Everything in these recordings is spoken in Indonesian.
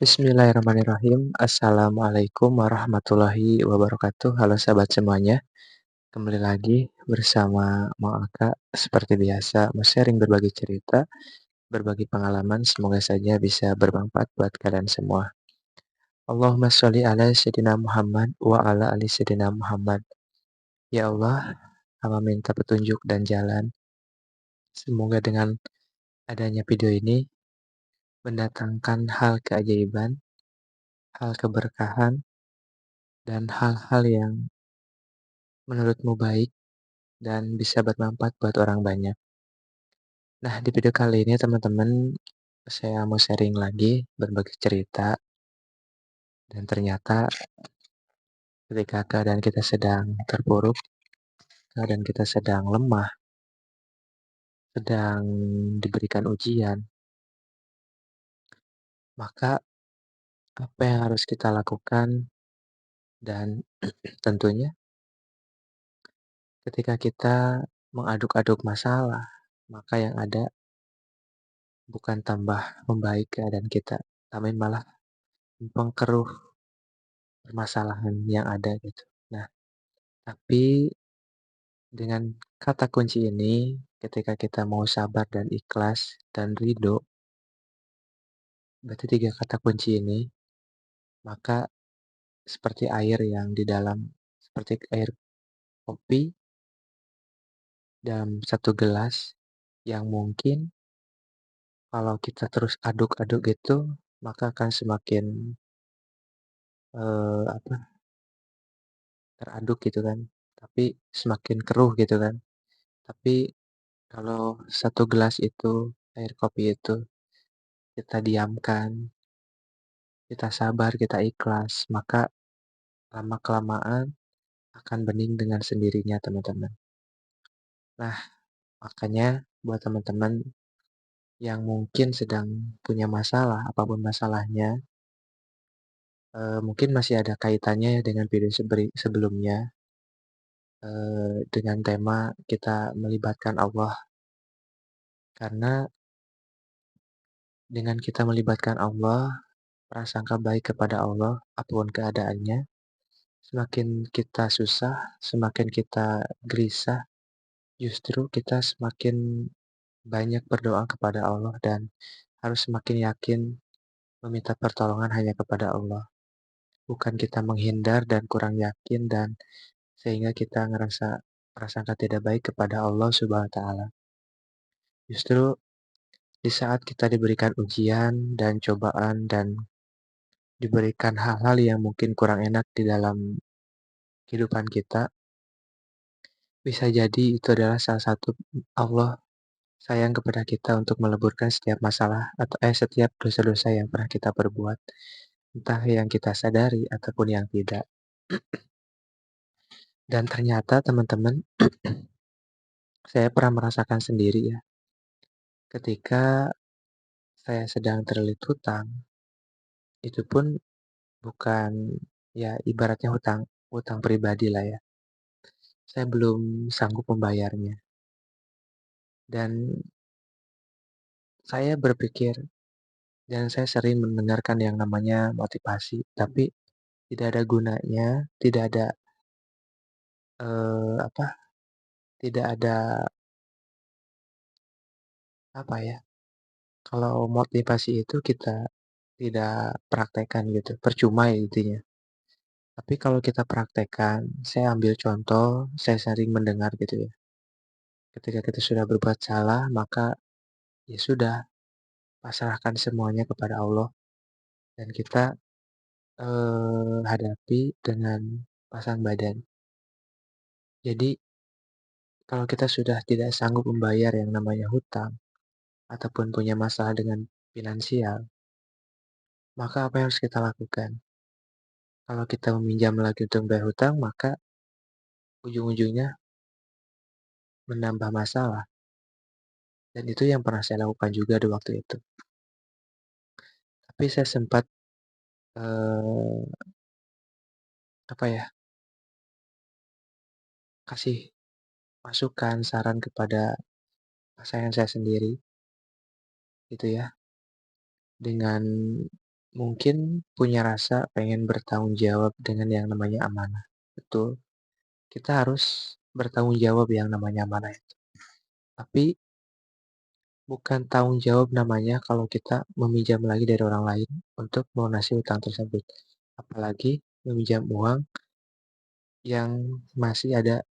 Bismillahirrahmanirrahim. Assalamualaikum warahmatullahi wabarakatuh. Halo sahabat semuanya. Kembali lagi bersama Mang Aka. Seperti biasa, mau sharing berbagi cerita, berbagi pengalaman. Semoga saja bisa bermanfaat buat kalian semua. Allahumma sholli ala Sayyidina Muhammad wa ala ali Sayyidina Muhammad. Ya Allah, hamba minta petunjuk dan jalan. Semoga dengan adanya video ini mendatangkan hal keajaiban, hal keberkahan, dan hal-hal yang menurutmu baik dan bisa bermanfaat buat orang banyak. Nah, di video kali ini teman-teman, saya mau sharing lagi berbagi cerita dan ternyata ketika keadaan kita sedang terpuruk, keadaan kita sedang lemah, sedang diberikan ujian, maka apa yang harus kita lakukan dan tentunya ketika kita mengaduk-aduk masalah, maka yang ada bukan tambah membaik keadaan kita, tapi malah memperkeruh permasalahan yang ada gitu. Nah, tapi dengan kata kunci ini, ketika kita mau sabar dan ikhlas dan ridho, berarti tiga kata kunci ini, maka seperti air yang di dalam, seperti air kopi dalam satu gelas, yang mungkin kalau kita terus aduk-aduk gitu, maka akan semakin apa teraduk gitu kan, tapi semakin keruh gitu kan. Tapi kalau satu gelas itu, air kopi itu, kita diamkan, kita sabar, kita ikhlas, maka lama-kelamaan akan bening dengan sendirinya, teman-teman. Nah, makanya buat teman-teman yang mungkin sedang punya masalah, apapun masalahnya, mungkin masih ada kaitannya dengan video sebelumnya, dengan tema kita melibatkan Allah. Karena dengan kita melibatkan Allah, prasangka baik kepada Allah, apapun keadaannya, semakin kita susah, semakin kita gelisah, justru kita semakin banyak berdoa kepada Allah dan harus semakin yakin meminta pertolongan hanya kepada Allah. Bukan kita menghindar dan kurang yakin dan sehingga kita ngerasa prasangka tidak baik kepada Allah Subhanahu wa taala. Justru di saat kita diberikan ujian dan cobaan dan diberikan hal-hal yang mungkin kurang enak di dalam kehidupan kita, bisa jadi itu adalah salah satu Allah sayang kepada kita untuk meleburkan setiap masalah atau setiap dosa-dosa yang pernah kita perbuat, entah yang kita sadari ataupun yang tidak. Dan ternyata teman-teman, saya pernah merasakan sendiri ya, ketika saya sedang terlilit hutang, itu pun bukan ya ibaratnya hutang hutang pribadi lah ya. Saya belum sanggup membayarnya. Dan saya berpikir dan saya sering mendengarkan yang namanya motivasi, tapi tidak ada gunanya, tidak ada apa, tidak ada apa ya, kalau motivasi itu kita tidak praktekkan gitu, percuma ya intinya. Tapi kalau kita praktekkan, saya ambil contoh, saya sering mendengar gitu ya. Ketika kita sudah berbuat salah, maka ya sudah, pasrahkan semuanya kepada Allah dan kita hadapi dengan pasang badan. Jadi kalau kita sudah tidak sanggup membayar yang namanya hutang ataupun punya masalah dengan finansial, maka apa yang harus kita lakukan? Kalau kita meminjam lagi untuk bayar hutang, maka ujung-ujungnya menambah masalah. Dan itu yang pernah saya lakukan juga di waktu itu. Tapi saya sempat eee, apa ya, kasih masukan, saran kepada pasangan saya sendiri, gitu ya. Dengan Mungkin punya rasa pengen bertanggung jawab dengan yang namanya amanah. Betul, kita harus bertanggung jawab yang namanya amanah itu. Tapi bukan tanggung jawab namanya kalau kita meminjam lagi dari orang lain untuk melunasi utang tersebut. Apalagi meminjam uang yang masih ada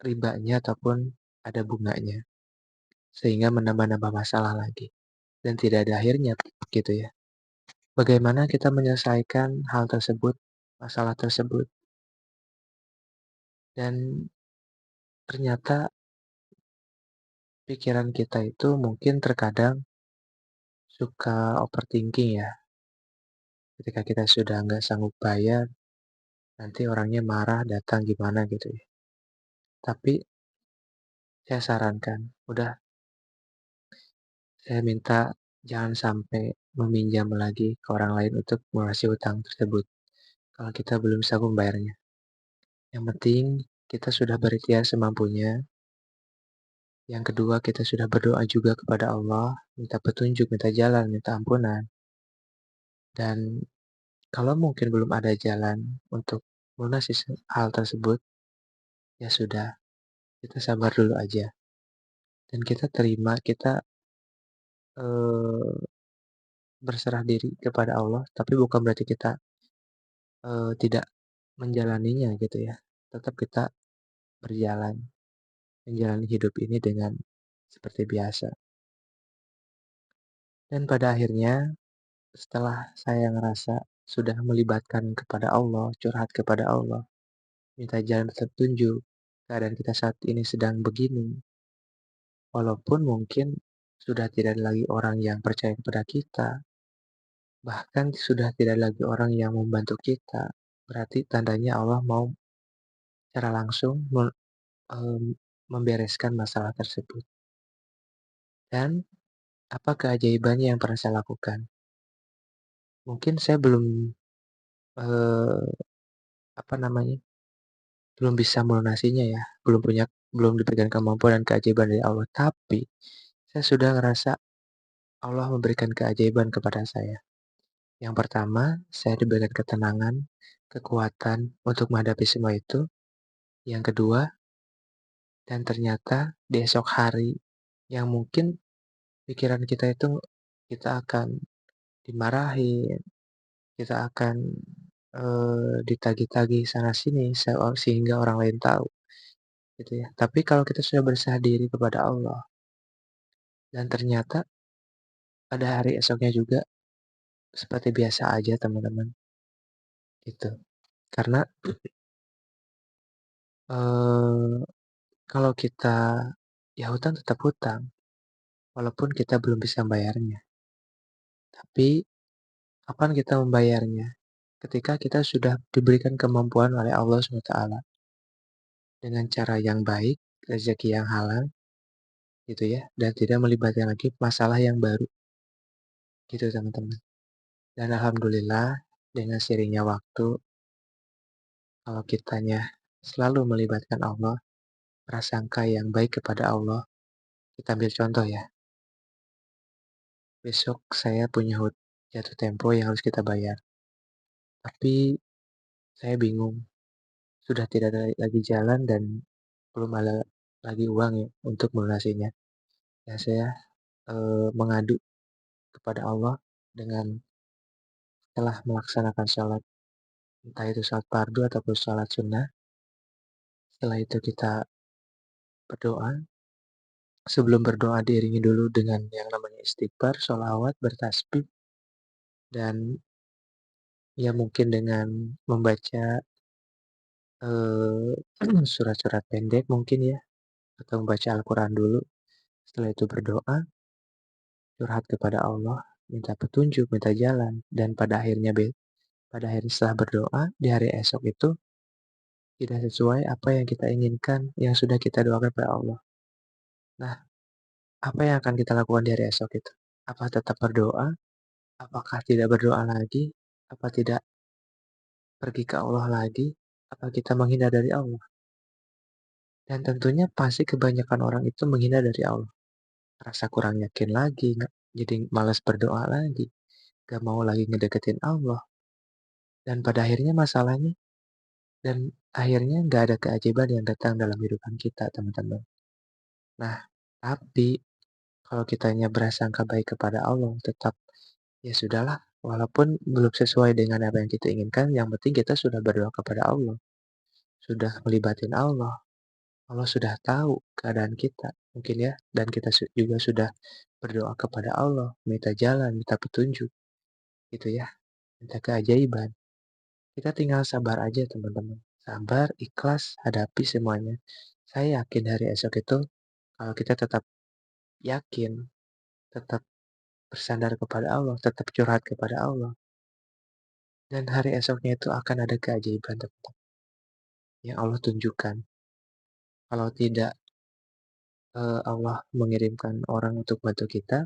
ribanya ataupun ada bunganya, sehingga menambah-nambah masalah lagi dan tidak ada akhirnya gitu ya. Bagaimana kita menyelesaikan hal tersebut, masalah tersebut, dan ternyata pikiran kita itu mungkin terkadang suka overthinking ya. Ketika kita sudah nggak sanggup bayar, nanti orangnya marah, datang gimana gitu ya. Tapi saya sarankan, udah saya minta jangan sampai meminjam lagi ke orang lain untuk melunasi utang tersebut kalau kita belum sanggup membayarnya. Yang penting kita sudah berikhtiar semampunya. Yang kedua, kita sudah berdoa juga kepada Allah, minta petunjuk, minta jalan, minta ampunan. Dan kalau mungkin belum ada jalan untuk melunasi hal tersebut, ya sudah, kita sabar dulu aja. Dan kita terima, kita eh, berserah diri kepada Allah, tapi bukan berarti kita tidak menjalaninya gitu ya. Tetap kita berjalan, menjalani hidup ini dengan seperti biasa. Dan pada akhirnya, setelah saya ngerasa sudah melibatkan kepada Allah, curhat kepada Allah, minta jalan petunjuk, keadaan kita saat ini sedang begini, walaupun mungkin sudah tidak ada lagi orang yang percaya kepada kita, bahkan sudah tidak ada lagi orang yang membantu kita, berarti tandanya Allah mau secara langsung membereskan masalah tersebut. Dan apa keajaibannya yang pernah saya lakukan? Mungkin saya belum, eee, apa namanya, belum bisa melunasinya ya, belum diberikan kemampuan dan keajaiban dari Allah, tapi saya sudah ngerasa Allah memberikan keajaiban kepada saya. Yang pertama, saya diberikan ketenangan, kekuatan untuk menghadapi semua itu. Yang kedua, dan ternyata di esok hari yang mungkin pikiran kita itu kita akan dimarahin, kita akan ditagih-tagih sana sini sehingga orang lain tahu gitu ya. Tapi kalau kita sudah berserah diri kepada Allah dan ternyata pada hari esoknya juga seperti biasa aja teman-teman, gitu. Karena, kalau kita ya hutang tetap hutang, walaupun kita belum bisa membayarnya. Tapi kapan kita membayarnya? Ketika kita sudah diberikan kemampuan oleh Allah SWT dengan cara yang baik, rezeki yang halal, gitu ya, dan tidak melibatkan lagi masalah yang baru, gitu teman-teman. Dan alhamdulillah dengan seiringnya waktu, kalau kitanya selalu melibatkan Allah, prasangka yang baik kepada Allah, kita ambil contoh ya, besok saya punya jatuh tempo yang harus kita bayar. Tapi saya bingung, sudah tidak ada lagi jalan dan belum ada lagi uang ya untuk melunasinya. Ya saya mengadu kepada Allah dengan telah melaksanakan sholat, entah itu sholat fardu ataupun sholat sunnah. Setelah itu kita berdoa. Sebelum berdoa diiringi dulu dengan yang namanya istighfar, sholawat, bertasbih, dan ya mungkin dengan membaca eh, surat-surat pendek mungkin ya, atau membaca Al-Quran dulu. Setelah itu berdoa, curhat kepada Allah, minta petunjuk, minta jalan, dan pada akhirnya setelah berdoa di hari esok itu tidak sesuai apa yang kita inginkan, yang sudah kita doakan kepada Allah. Nah, apa yang akan kita lakukan di hari esok itu? Apa tetap berdoa? Apakah tidak berdoa lagi? Apa tidak pergi ke Allah lagi? Apa kita menghindar dari Allah? Dan tentunya pasti kebanyakan orang itu menghindar dari Allah. Rasa kurang yakin lagi, jadi malas berdoa lagi. gak mau lagi ngedeketin Allah, dan pada akhirnya masalahnya dan akhirnya nggak ada keajaiban yang datang dalam kehidupan kita, teman-teman. Nah, tapi kalau kitanya berasangka baik kepada Allah, tetap ya sudahlah, walaupun belum sesuai dengan apa yang kita inginkan, yang penting kita sudah berdoa kepada Allah, sudah melibatin Allah. Allah sudah tahu keadaan kita, mungkin ya, dan kita juga sudah berdoa kepada Allah, minta jalan, minta petunjuk, gitu ya, minta keajaiban. Kita tinggal sabar aja, teman-teman. Sabar, ikhlas, hadapi semuanya. Saya yakin hari esok itu, kalau kita tetap yakin, tetap bersandar kepada Allah, tetap curhat kepada Allah, dan hari esoknya itu akan ada keajaiban, teman-teman, yang Allah tunjukkan. Kalau tidak Allah mengirimkan orang untuk bantu kita,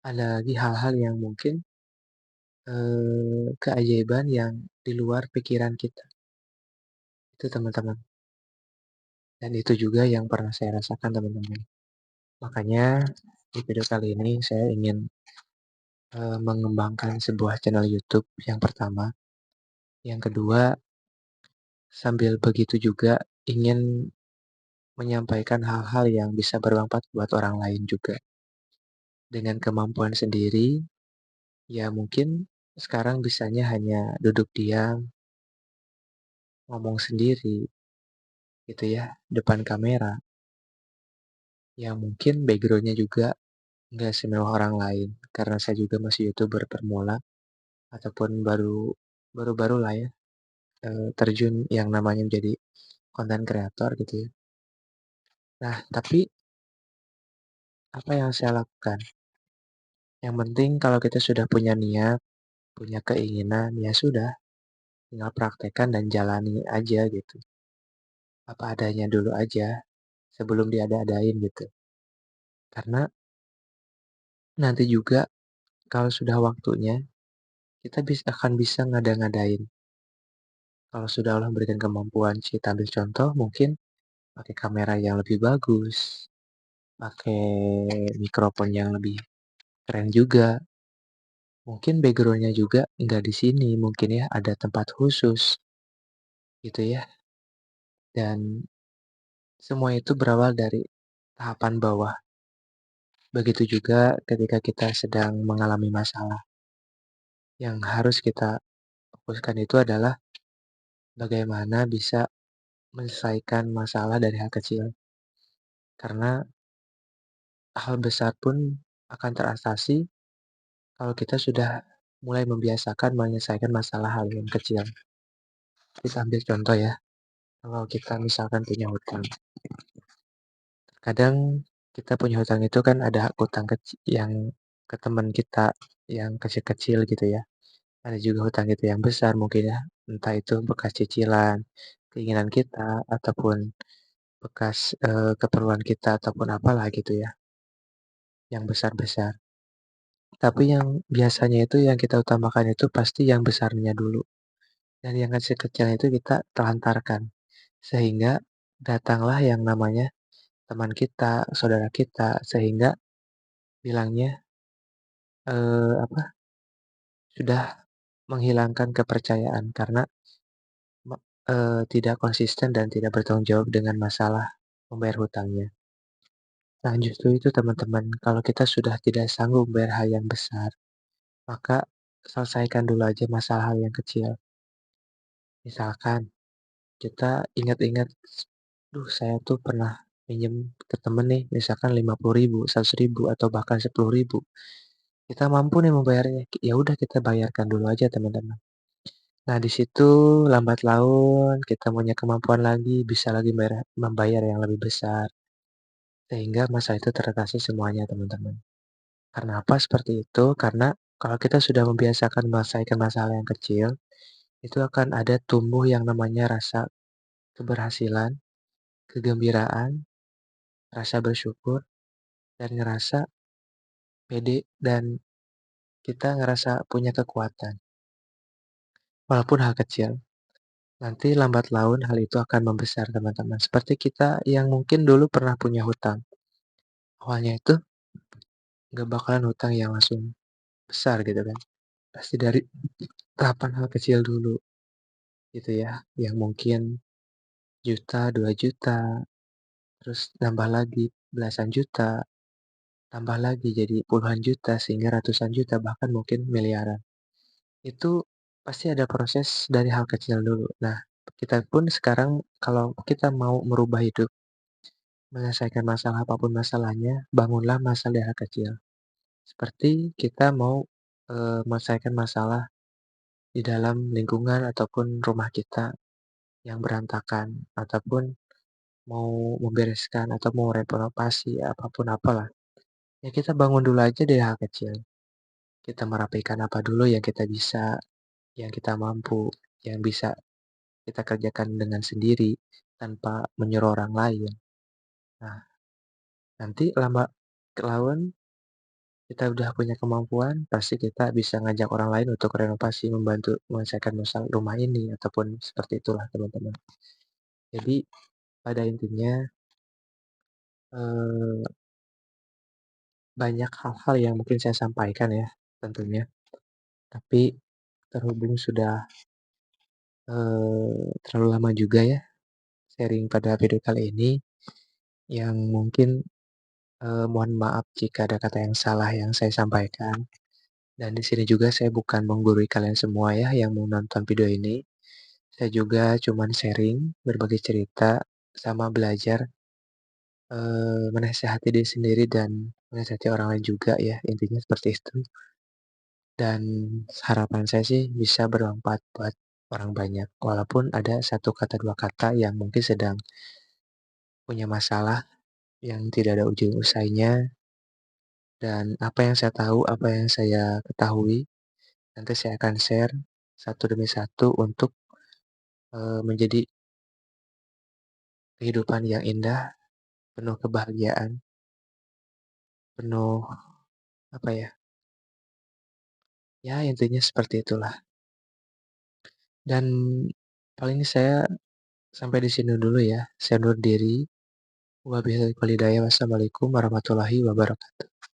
ada lagi hal-hal yang mungkin keajaiban yang di luar pikiran kita. Itu teman-teman. Dan itu juga yang pernah saya rasakan, teman-teman. Makanya di video kali ini saya ingin mengembangkan sebuah channel YouTube yang pertama. Yang kedua, sambil begitu juga ingin menyampaikan hal-hal yang bisa bermanfaat buat orang lain juga. Dengan kemampuan sendiri, ya mungkin sekarang bisanya hanya duduk diam, ngomong sendiri, gitu ya, depan kamera. Yang mungkin backgroundnya juga nggak semewah orang lain, karena saya juga masih YouTuber pemula, ataupun baru-baru lah ya, terjun yang namanya menjadi konten kreator gitu ya. Nah, tapi apa yang saya lakukan? Yang penting kalau kita sudah punya niat, punya keinginan, ya sudah, tinggal praktekkan dan jalani aja gitu. Apa adanya dulu aja, sebelum diada-adain gitu. Karena nanti juga kalau sudah waktunya, kita akan bisa ngada-ngadain. Kalau sudah Allah berikan kemampuan, kita ambil contoh mungkin pakai kamera yang lebih bagus, pakai mikrofon yang lebih keren juga. Mungkin backgroundnya juga nggak di sini, mungkin ya ada tempat khusus gitu ya. Dan semua itu berawal dari tahapan bawah. Begitu juga ketika kita sedang mengalami masalah. Yang harus kita fokuskan itu adalah bagaimana bisa menyelesaikan masalah dari hal kecil. Karena hal besar pun akan teratasi kalau kita sudah mulai membiasakan menyelesaikan masalah hal yang kecil. Kita ambil contoh ya, kalau kita misalkan punya hutang. Kadang kita punya hutang itu kan ada hutang kecil yang ke teman kita yang kecil-kecil gitu ya. Ada juga hutang kita yang besar mungkin ya. Entah itu bekas cicilan, keinginan kita, ataupun bekas keperluan kita, ataupun apalah gitu ya. Yang besar-besar. Tapi yang biasanya itu yang kita utamakan itu pasti yang besarnya dulu. Dan yang kecil-kecilnya itu kita telantarkan. Sehingga datanglah yang namanya teman kita, saudara kita, sehingga bilangnya apa, sudah menghilangkan kepercayaan karena tidak konsisten dan tidak bertanggung jawab dengan masalah membayar hutangnya. Nah, justru itu teman-teman, kalau kita sudah tidak sanggup membayar hal yang besar, maka selesaikan dulu aja masalah hal yang kecil. Misalkan kita ingat-ingat, duh saya tuh pernah pinjam ke temen nih, misalkan 50.000, 100.000, atau bahkan 10.000. Kita mampu nih membayarnya, ya udah kita bayarkan dulu aja teman-teman. Nah di situ lambat laun kita punya kemampuan lagi, bisa lagi membayar yang lebih besar. Sehingga masalah itu teratasi semuanya teman-teman. Karena apa seperti itu? Karena kalau kita sudah membiasakan menyelesaikan masalah yang kecil, itu akan ada tumbuh yang namanya rasa keberhasilan, kegembiraan, rasa bersyukur, dan ngerasa pede, dan kita ngerasa punya kekuatan. Walaupun hal kecil, nanti lambat laun hal itu akan membesar teman-teman. Seperti kita yang mungkin dulu pernah punya hutang. Awalnya itu nggak bakalan hutang yang langsung besar gitu kan. Pasti dari tahapan hal kecil dulu gitu ya, yang mungkin juta, 2 juta, terus nambah lagi belasan juta, tambah lagi jadi puluhan juta, sehingga ratusan juta, bahkan mungkin miliaran. Itu pasti ada proses dari hal kecil dulu. Nah, kita pun sekarang kalau kita mau merubah hidup, menyelesaikan masalah apapun masalahnya, bangunlah masalah dari hal kecil. Seperti kita mau, menyelesaikan masalah di dalam lingkungan ataupun rumah kita yang berantakan, ataupun mau membereskan atau mau renovasi apapun apalah. Ya kita bangun dulu aja dari hal kecil. Kita merapikan apa dulu yang kita bisa, yang kita mampu, yang bisa kita kerjakan dengan sendiri tanpa menyuruh orang lain. Nah, nanti lama kelamaan kita udah punya kemampuan, pasti kita bisa ngajak orang lain untuk renovasi, membantu menyelesaikan masalah rumah ini, ataupun seperti itulah teman-teman. Jadi pada intinya, eee, banyak hal-hal yang mungkin saya sampaikan ya tentunya, tapi terhubung sudah, terlalu lama juga ya sharing pada video kali ini, yang mungkin, mohon maaf jika ada kata yang salah yang saya sampaikan. Dan di sini juga saya bukan menggurui kalian semua ya yang mau nonton video ini. Saya juga cuman sharing, berbagi cerita, sama belajar, menasehati diri sendiri dan menasehati orang lain juga ya, intinya seperti itu. Dan harapan saya sih bisa bermanfaat buat orang banyak, walaupun ada satu kata, 2 kata yang mungkin sedang punya masalah yang tidak ada ujung usainya, dan apa yang saya tahu, apa yang saya ketahui, nanti saya akan share satu demi satu untuk, menjadi kehidupan yang indah, penuh kebahagiaan, penuh apa ya, ya intinya seperti itulah. Dan paling saya sampai di sini dulu ya. Saya undur diri. Wabillahi walhidayah. Wassalamualaikum warahmatullahi wabarakatuh.